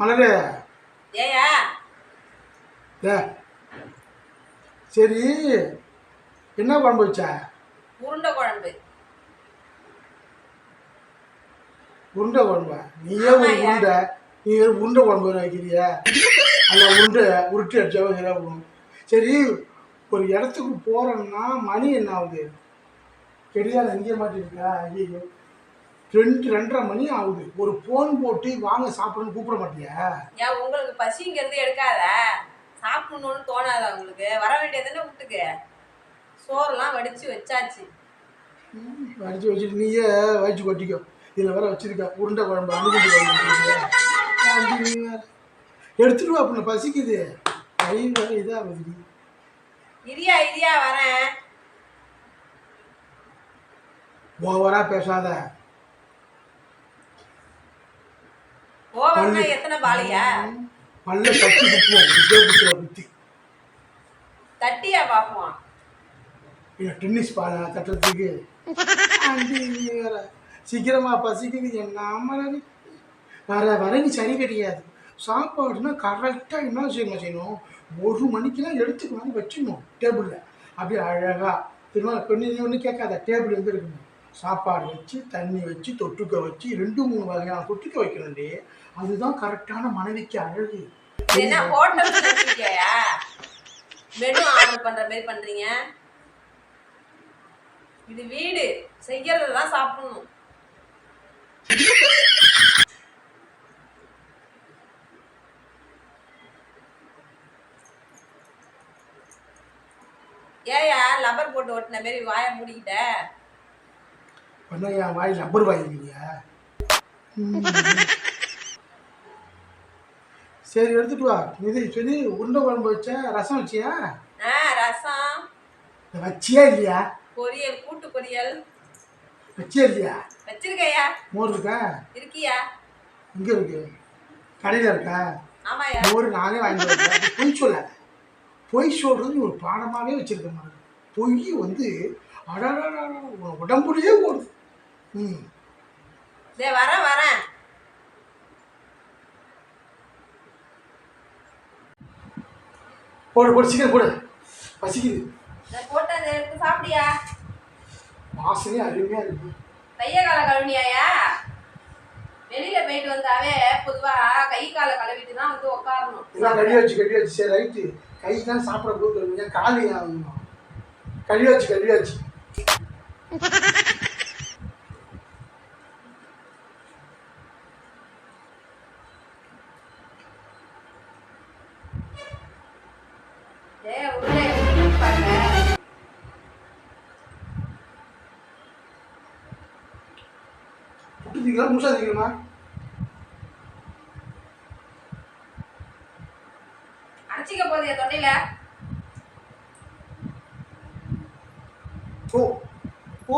மலரு ஏயா சரி, என்ன குழம்பு வச்ச? உருண்டை குழம்பு. உருண்டை குழம்பா? நீயே ஒரு உருண்டை, நீ உருண்டை குழம்பு வைக்கிறிய? அந்த உருட்டி அடிச்சாவே சரியாக போகணும். சரி, ஒரு இடத்துக்கு போகிறோம்னா மணி என்ன ஆகுது? கெடியால் எங்கே மாட்டிருக்கா? ஐயோ, 2:30 மணி ஆகுது. ஒரு ஃபோன் போட்டு வாங்க சாப்பிடணும்னு கூப்பிட மாட்டியா? ஏன் உங்களுக்கு பசிங்கிறது எடுக்காத? சாப்பிடணும்னு தோணாதா உங்களுக்கு? வர வேண்டியதுன்னு வீட்டுக்கு சோறுலாம் வடிச்சு வச்சாச்சு. வடிச்சு வச்சுட்டு நீயே வச்சு கொட்டிக்கோ. இதில் வேற வச்சிருக்க உருண்டை குழம்பு, அணுகுண்டு குழம்பு எடுத்துட்டு வா. அப்படின்னு பசிக்குது, கை வேற இதாகுது. இரியா வரேன். ஓவரா பேசாத. ஓவர்னா எத்தனை பாலியா? பல்ல தட்டி குத்துவோம், குத்தி தட்டியா பாப்போம். டென்னிஸ் பாலா தட்டுறதுக்கு? சீக்கிரமா பசிக்குது. என்ன அம்மனி வர நீ சரி கிடையாது. சாப்பாடுனா கரெக்டாக என்ன செய்யணும், 1 மணிக்கெல்லாம் எடுத்துக்கணும், வச்சுக்கணும் டேபிளில். அப்படியே அழகாக திரும்ப கொஞ்சம் ஒன்று கேட்காத, டேபிள் எங்கே இருக்கணும், சாப்பாடு வச்சு தண்ணி வச்சு தொட்டுக்க வச்சு 2-3 வகையான தொட்டுக்க வைக்கணும்டி. அதுதான் கரெக்டான மனைவிக்கு அழகு. என்ன ஹோட்டல் வச்சிருக்கியா? மெனு ஆர்டர் பண்ற மாதிரி பண்றீங்க. இது வீடு, செய்யறதுதான் சாப்பிடணும். ஏயா லப்பர் போட்டு ஓட்டின மாதிரி வாயை மூடிக்கிட்ட? பண்ணையா வாய் லப்பர் வாய் இல்லையா? சரி, எடுத்துட்டு வா. இது சரி, உருண்டை குழம்பு வச்ச, ரசம் வச்சியா? ரசம் வச்சியா இல்லையா? பொரியல், கூட்டு பொரியல் வச்சியா இல்லையா? வச்சிருக்கையா? மோர் இருக்கா? இருக்கியா? இங்க இருக்கு, கடையில் இருக்கா? ஆமாயா. மோர் நானே வாங்கி வரேன். பொய் சொல்லாத. பொய் சொல்றது ஒரு பாடமாகவே வச்சிருக்க மாதிரி. பொய் வந்து அடாடா உடம்புலயே ஓடுது. வரேன். போடு சீக்கிரம் போடு, பசிக்குது. போட்டதை எடுத்து சாப்பிடியா? வாசனையே அருமையா இருக்கு. கைய கால கழுவினியாயா? வெளியில போயிட்டு வந்தாவே பொதுவா கை காலை கழுவிட்டு தான் வந்து உட்காரணும். கழுவி வச்சு சரி ரைட்டு. கை தான் சாப்பிட போது, காலு கழுவி வச்சு புட்டுதீங்களா முசாதீங்களா? அடிச்சிக்க போதிய தொண்டையில. ஓ ஓ